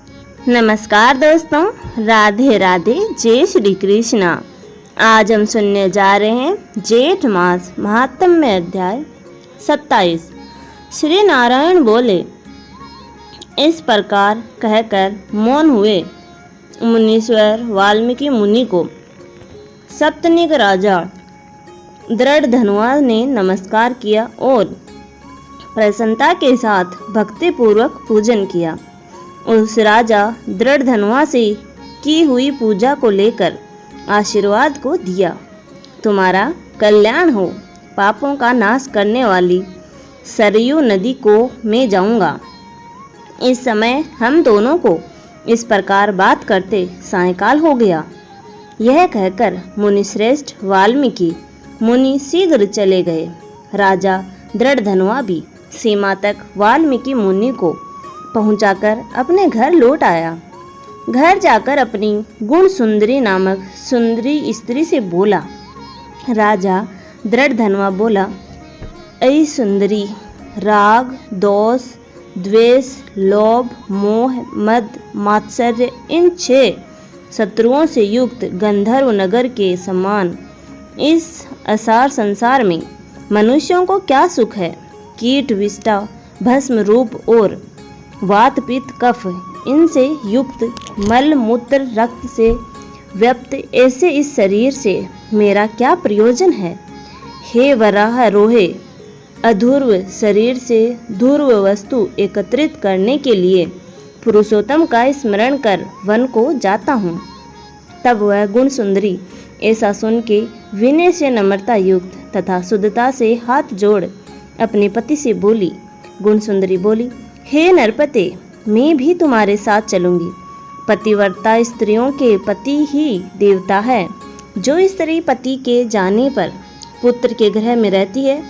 नमस्कार दोस्तों, राधे राधे, जय श्री कृष्णा। आज हम सुनने जा रहे हैं जेठ मास महात्म्य अध्याय 27। श्री नारायण बोले। इस प्रकार कहकर मौन हुए मुनीश्वर वाल्मीकि मुनि को सप्तनिक राजा दृढ़धनुआ ने नमस्कार किया और प्रसन्नता के साथ भक्तिपूर्वक पूजन किया। उस राजा दृढ़धनुआ से की हुई पूजा को लेकर आशीर्वाद को दिया। तुम्हारा कल्याण हो, पापों का नाश करने वाली सरयू नदी को मैं जाऊंगा। इस समय हम दोनों को इस प्रकार बात करते सायंकाल हो गया। यह कहकर मुनिश्रेष्ठ वाल्मीकि मुनि शीघ्र चले गए। राजा दृढ़धनुआ भी सीमा तक वाल्मीकि मुनि को पहुंचाकर अपने घर लौट आया। घर जाकर अपनी गुण सुंदरी नामक सुंदरी स्त्री से बोला। राजा दृढ़धनुआ बोला, ऐ सुंदरी, राग, दोष, द्वेष, लोभ, मोह, मद, मात्सर्य, इन 6 शत्रुओं से युक्त गंधर्व नगर के समान इस असार संसार में मनुष्यों को क्या सुख है। कीट विष्टा भस्म रूप और वात पित्त कफ इनसे युक्त मल मूत्र रक्त से व्याप्त ऐसे इस शरीर से मेरा क्या प्रयोजन है। हे वराह रोहे, अधूर्व शरीर से ध्रुव वस्तु एकत्रित करने के लिए पुरुषोत्तम का स्मरण कर वन को जाता हूँ। तब वह गुण सुंदरी ऐसा सुन के विनय से नम्रता युक्त तथा शुद्धता से हाथ जोड़ अपने पति से बोली। गुण सुंदरी बोली, हे नरपते, मैं भी तुम्हारे साथ चलूंगी। पतिव्रता स्त्रियों के पति ही देवता है। जो स्त्री पति के जाने पर पुत्र के गृह में रहती है,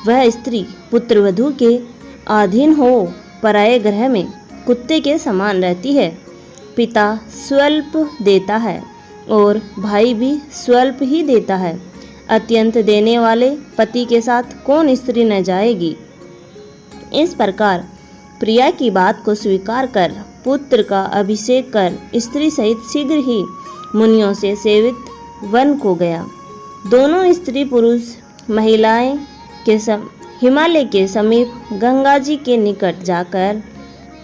वह स्त्री पुत्रवधू के अधीन हो पराये गृह में कुत्ते के समान रहती है। पिता स्वल्प देता है और भाई भी स्वल्प ही देता है। अत्यंत देने वाले पति के साथ कौन स्त्री न जाएगी। इस प्रकार प्रिया की बात को स्वीकार कर पुत्र का अभिषेक कर स्त्री सहित शीघ्र ही मुनियों से सेवित वन को गया। दोनों स्त्री पुरुष महिलाएं के हिमालय के समीप गंगा जी के निकट जाकर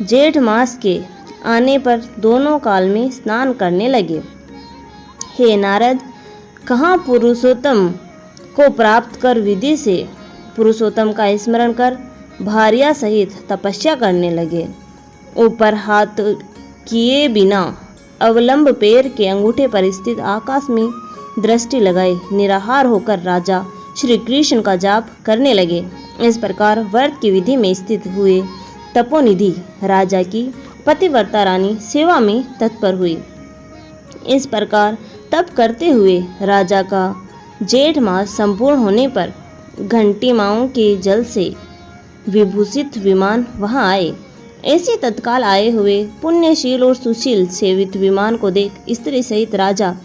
जेठ मास के आने पर दोनों काल में स्नान करने लगे। हे नारद, कहाँ पुरुषोत्तम को प्राप्त कर विधि से पुरुषोत्तम का स्मरण कर भार्या सहित तपस्या करने लगे। ऊपर हाथ किए बिना अवलंब पैर के अंगूठे पर स्थित आकाश में दृष्टि लगाए निराहार होकर राजा श्री कृष्ण का जाप करने लगे। इस प्रकार व्रत की विधि में स्थित हुए तपोनिधि राजा की पतिव्रता रानी सेवा में तत्पर हुई। इस प्रकार तप करते हुए राजा का जेठ मास संपूर्ण होने पर घंटी माओं के जल से विभूषित विमान वहां आए। ऐसे तत्काल आए हुए पुण्यशील और सुशील सेवित विमान को देख स्त्री सहित राजा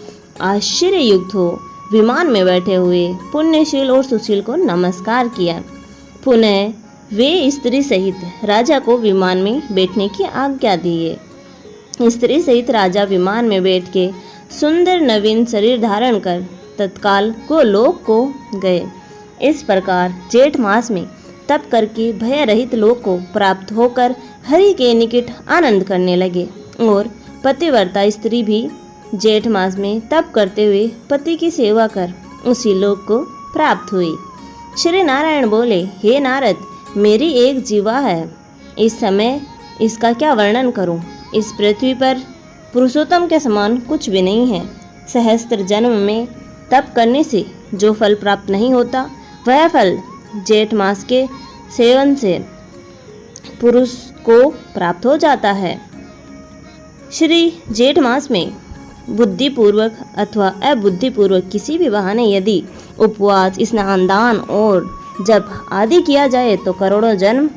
आश्चर्य युक्त हो विमान में बैठे हुए पुण्यशील और सुशील को नमस्कार किया। पुनः वे स्त्री सहित राजा को विमान में बैठने की आज्ञा दिए। स्त्री सहित राजा विमान में बैठ के सुंदर नवीन शरीर धारण कर तत्काल गोलोक को गए। इस प्रकार जेठ मास में तप करके भय रहित लोक को प्राप्त होकर हरि के निकट आनंद करने लगे। और पतिव्रता स्त्री भी जेठ मास में तप करते हुए पति की सेवा कर उसी लोक को प्राप्त हुई। श्री नारायण बोले, हे नारद, मेरी एक जीवा है। इस समय इसका क्या वर्णन करूं। इस पृथ्वी पर पुरुषोत्तम के समान कुछ भी नहीं है। सहस्त्र जन्म में तप करने से जो फल प्राप्त नहीं होता, वह फल जेठ मास के सेवन से पुरुष को प्राप्त हो जाता है। श्री जेठ मास में बुद्धिपूर्वक अथवा अबुद्धिपूर्वक किसी भी बहाने यदि उपवास, स्नान, दान और जप आदि किया जाए तो करोड़ों जन्म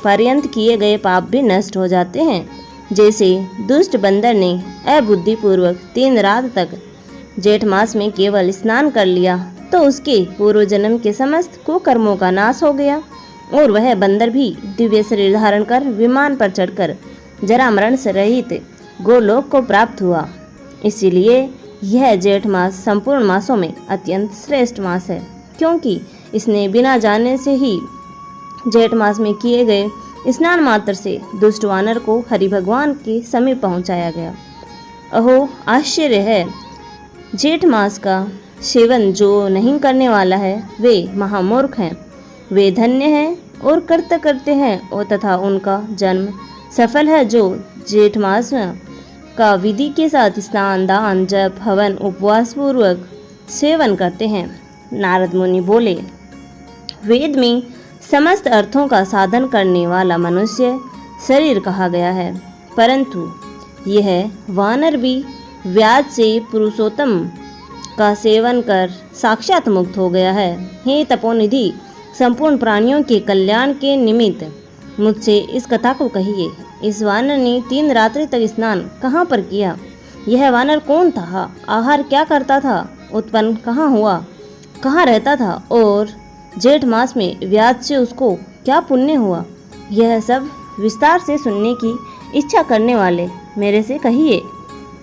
पर्यंत किए गए पाप भी नष्ट हो जाते हैं। जैसे दुष्ट बंदर ने अबुद्धिपूर्वक 3 रात तक जेठ मास में केवल स्नान कर लिया तो उसके पूर्व जन्म के समस्त कुकर्मों का नाश हो गया और वह बंदर भी दिव्य शरीर धारण कर विमान पर चढ़कर जरा मरण से रहित गोलोक को प्राप्त हुआ। इसीलिए यह जेठ मास संपूर्ण मासों में अत्यंत श्रेष्ठ मास है, क्योंकि इसने बिना जानने से ही जेठ मास में किए गए स्नान मात्र से दुष्ट वानर को हरि भगवान के समीप पहुंचाया गया। अहो आश्चर्य है, जेठ मास का सेवन जो नहीं करने वाला है वे महामूर्ख हैं। वे धन्य हैं और कर्त करते हैं और तथा उनका जन्म सफल है जो जेठ मास का विधि के साथ स्नान, दान, जप, हवन, उपवास पूर्वक सेवन करते हैं। नारद मुनि बोले, वेद में समस्त अर्थों का साधन करने वाला मनुष्य शरीर कहा गया है, परंतु यह वानर भी व्याज से पुरुषोत्तम का सेवन कर साक्षात मुक्त हो गया है। हे तपोनिधि, संपूर्ण प्राणियों के कल्याण के निमित्त मुझसे इस कथा को कहिए। इस वानर ने 3 रात्रि तक स्नान कहाँ पर किया? यह वानर कौन था? आहार क्या करता था? उत्पन्न कहाँ हुआ? कहाँ रहता था? और जेठ मास में व्याज से उसको क्या पुण्य हुआ? यह सब विस्तार से सुनने की इच्छा करने वाले मेरे से कहिए।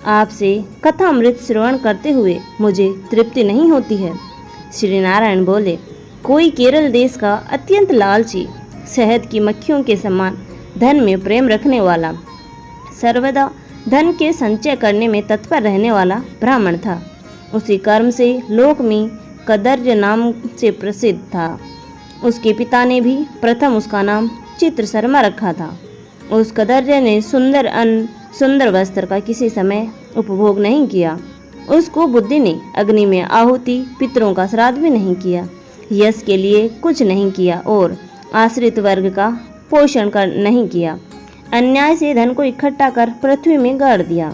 आपसे कथामृत श्रवण करते हुए मुझे तृप्ति नहीं होती है। श्री नारायण बोले, कोई केरल देश का अत्यंत लालची, शहद की मक्खियों के समान धन में प्रेम रखने वाला, सर्वदा धन के संचय करने में तत्पर रहने वाला ब्राह्मण था। उसी कर्म से लोक में कदर्य नाम से प्रसिद्ध था। उसके पिता ने भी प्रथम उसका नाम चित्र शर्मा रखा था। उस कदर्य ने सुंदर अन्न, सुंदर वस्त्र का किसी समय उपभोग नहीं किया। उसको बुद्धि ने अग्नि में आहुति, पितरों का श्राद्ध भी नहीं किया, यश के लिए कुछ नहीं किया और आश्रित वर्ग का पोषण कर नहीं किया। अन्याय से धन को इकट्ठा कर पृथ्वी में गाड़ दिया।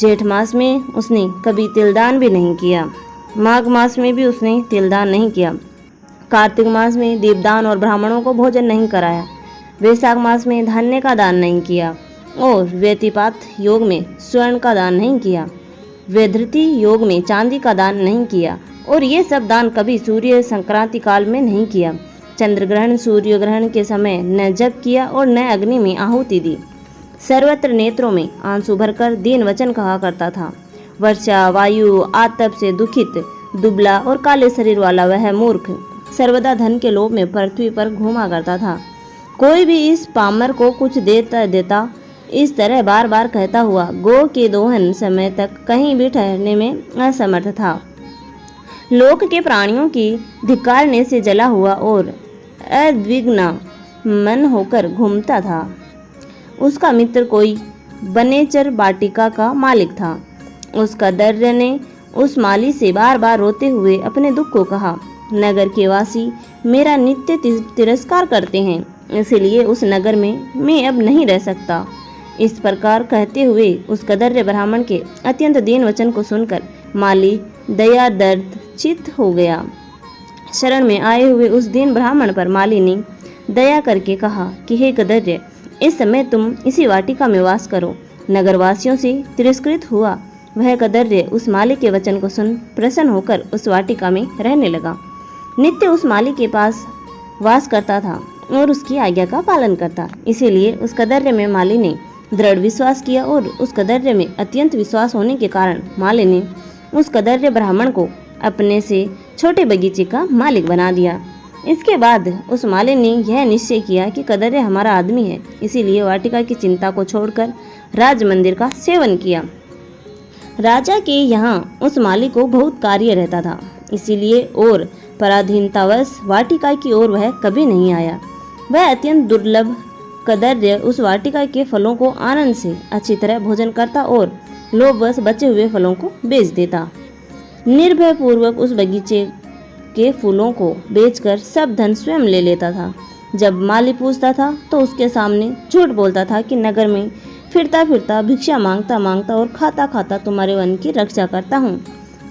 जेठ मास में उसने कभी तिलदान भी नहीं किया। माघ मास में भी उसने तिलदान नहीं किया। कार्तिक मास में दीपदान और ब्राह्मणों को भोजन नहीं कराया। वैशाख मास में धान्य का दान नहीं किया और व्यतिपात योग में स्वर्ण का दान नहीं किया। वैधृति योग में चांदी का दान नहीं किया और ये सब दान कभी सूर्य संक्रांति काल में नहीं किया। चंद्र ग्रहण, सूर्य ग्रहण के समय न जप किया और न अग्नि में आहुति दी। सर्वत्र नेत्रों में आंसू भरकर दीन वचन कहा करता था। वर्षा, वायु, आतप से दुखित, दुबला और काले शरीर वाला वह मूर्ख सर्वदा धन के लोभ में पृथ्वी पर घूमा करता था। कोई भी इस पामर को कुछ देता इस तरह बार बार कहता हुआ गो के दोहन समय तक कहीं भी ठहरने में असमर्थ था। लोक के प्राणियों की धिक्कारने से जला हुआ और अद्विग्न मन होकर घूमता था। उसका मित्र कोई बनेचर वाटिका का मालिक था। उसका दर्य ने उस माली से बार बार रोते हुए अपने दुख को कहा, नगर के वासी मेरा नित्य तिरस्कार करते हैं, इसलिए उस नगर में मैं अब नहीं रह सकता। इस प्रकार कहते हुए उस कदर्य ब्राह्मण के अत्यंत दीन वचन को सुनकर माली दया दर्द चित्त हो गया। शरण में आए हुए उस दीन ब्राह्मण पर माली ने दया करके कहा कि हे कदर्य, इस समय तुम इसी वाटिका में वास करो। नगरवासियों से तिरस्कृत हुआ वह कदर्य उस माली के वचन को सुन प्रसन्न होकर उस वाटिका में रहने लगा। नित्य उस माली के पास वास करता था और उसकी आज्ञा का पालन करता। इसीलिए उस कदर्य में माली ने दृढ़ विश्वास किया और उस कदर्य में अत्यंत विश्वास होने के कारण माली ने उस कदर्य ब्राह्मण को अपने से छोटे बगीचे का मालिक बना दिया। इसके बाद उस माली ने यह निश्चय किया कि कदर्य हमारा आदमी है, इसीलिए वाटिका की चिंता को छोड़कर राज मंदिर का सेवन किया। राजा के यहाँ उस माली को बहुत कार्य रहता था, इसीलिए और पराधीनतावश वाटिका की ओर वह कभी नहीं आया। वह अत्यंत दुर्लभ कदर्य उस वाटिका के फलों को आनंद से अच्छी तरह भोजन करता और लोभवश बचे हुए फलों को बेच देता। निर्भय पूर्वक उस बगीचे के फूलों को बेचकर सब धन स्वयं ले लेता था। जब माली पूछता था तो उसके सामने झूठ बोलता था कि नगर में फिरता फिरता भिक्षा मांगता मांगता और खाता खाता तुम्हारे वन की रक्षा करता हूँ।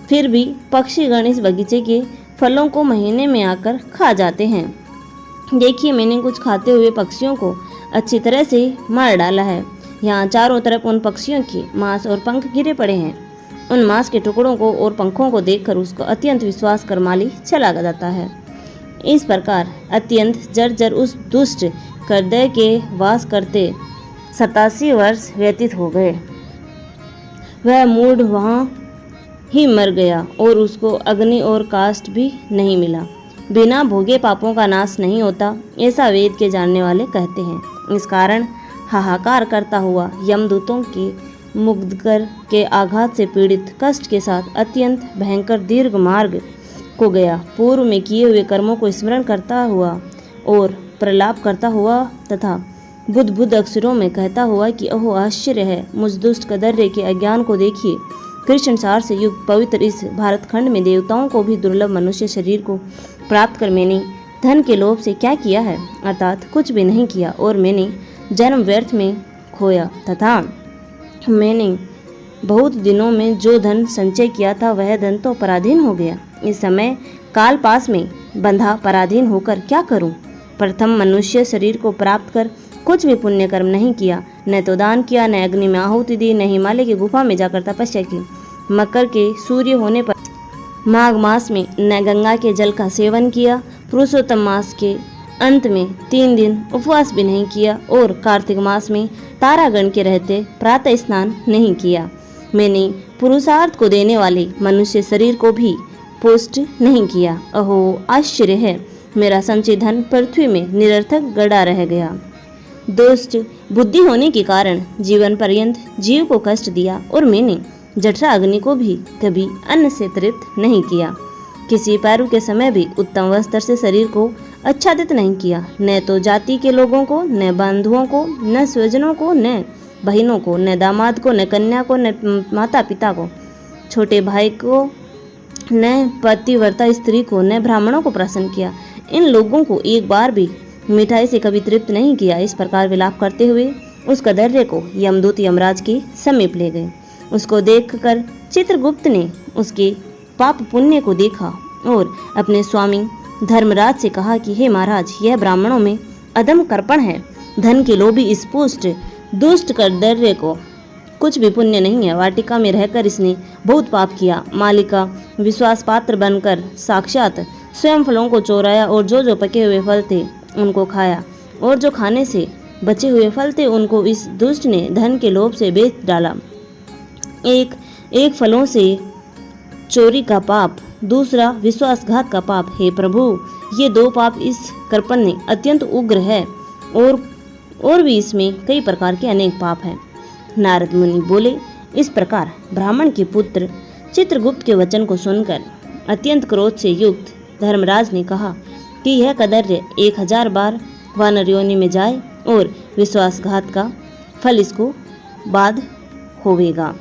फिर भी पक्षीगण इस बगीचे के फलों को महीने में आकर खा जाते हैं। देखिए, मैंने कुछ खाते हुए पक्षियों को अच्छी तरह से मार डाला है। यहाँ चारों तरफ उन पक्षियों के मांस और पंख गिरे पड़े हैं। उन मांस के टुकड़ों को और पंखों को देखकर उसको अत्यंत विश्वास कर माली चला जाता है। इस प्रकार अत्यंत जर्जर उस दुष्ट कदर्य के वास करते 87 वर्ष व्यतीत हो गए। वह मूढ़ वहाँ ही मर गया और उसको अग्नि और काष्ठ भी नहीं मिला। बिना भोगे पापों का नाश नहीं होता, ऐसा वेद के जानने वाले कहते हैं। इस कारण हाहाकार करता हुआ यमदूतों के मुग्धकर के आघात से पीड़ित कष्ट के साथ अत्यंत भयंकर दीर्घ मार्ग को गया। पूर्व में किए हुए कर्मों को स्मरण करता हुआ और प्रलाप करता हुआ तथा बुद्ध बुद्ध अक्षरों में कहता हुआ कि ओहो आश्चर्य है, मुझ दुष्ट कदर्य के अज्ञान को देखिए। कृष्ण सार से युक्त पवित्र इस भारतखंड में देवताओं को भी दुर्लभ मनुष्य शरीर को प्राप्त कर मैंने धन के लोभ से क्या किया है, अर्थात कुछ भी नहीं किया, और मैंने जन्म व्यर्थ में खोया तथा मैंने बहुत दिनों में जो धन संचय किया था वह धन तो पराधीन हो गया। इस समय काल पास में बंधा पराधीन होकर क्या करूं? प्रथम मनुष्य शरीर को प्राप्त कर कुछ भी पुण्य कर्म नहीं किया, न तो दान किया, न अग्नि में आहुति दी, न हिमालय की गुफा में जाकर तपस्या की, मकर के सूर्य होने पर माघ मास में न गंगा के जल का सेवन किया, पुरुषोत्तम मास के अंत में 3 दिन उपवास भी नहीं किया और कार्तिक मास में तारागण के रहते प्रातः स्नान नहीं किया। मैंने पुरुषार्थ को देने वाले मनुष्य शरीर को भी पुष्ट नहीं किया। अहो आश्चर्य है, मेरा संचित धन पृथ्वी में निरर्थक गड़ा रह गया। दुष्ट बुद्धि होने के कारण जीवन पर्यंत जीव को कष्ट दिया और मैंने जठरा अग्नि को भी कभी अन्न से तृप्त नहीं किया। किसी पैरों के समय भी उत्तम वस्त्र से शरीर को आच्छादित नहीं किया, न तो जाति के लोगों को, न बंधुओं को, न स्वजनों को, न बहनों को, न दामाद को, न कन्या को, न माता पिता को, छोटे भाई को, न पतिव्रता स्त्री को, न ब्राह्मणों को प्रसन्न किया। इन लोगों को एक बार भी मिठाई से कभी तृप्त नहीं किया। इस प्रकार विलाप करते हुए उस कदर्य को यमदूत यमराज के समीप ले गए। उसको देखकर चित्रगुप्त ने उसके पाप पुण्य को देखा और अपने स्वामी धर्मराज से कहा कि हे महाराज, यह ब्राह्मणों में अधम कर्पण है। धन के लोभी इस पुष्ट दुष्ट कदर्य को कुछ भी पुण्य नहीं है। वाटिका में रहकर इसने बहुत पाप किया। मालिका विश्वास पात्र बनकर साक्षात स्वयं फलों को चोराया और जो पके हुए फल थे उनको खाया, और जो खाने से बचे हुए फल थे उनको इस दुष्ट ने धन के लोभ से बेच डाला। एक फलों से चोरी का पाप, दूसरा विश्वासघात का पाप। हे प्रभु, ये 2 पाप इस कर्पण ने अत्यंत उग्र है और भी इसमें कई प्रकार के अनेक पाप हैं। नारद मुनि बोले। इस प्रकार ब्राह्मण के पुत्र चित्रगुप्त के वचन को सुनकर अत्यंत क्रोध से युक्त धर्मराज ने कहा कि यह कदर्य 1000 बार वानर योनि में जाए और विश्वासघात का फल इसको बाद होवेगा।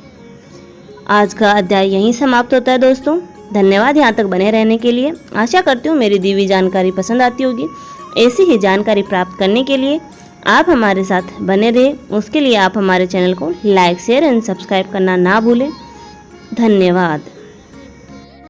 आज का अध्याय यहीं समाप्त होता है दोस्तों। धन्यवाद यहाँ तक बने रहने के लिए। आशा करती हूँ मेरी दी हुई जानकारी पसंद आती होगी। ऐसी ही जानकारी प्राप्त करने के लिए आप हमारे साथ बने रहे, उसके लिए आप हमारे चैनल को लाइक, शेयर एंड सब्सक्राइब करना ना भूलें। धन्यवाद।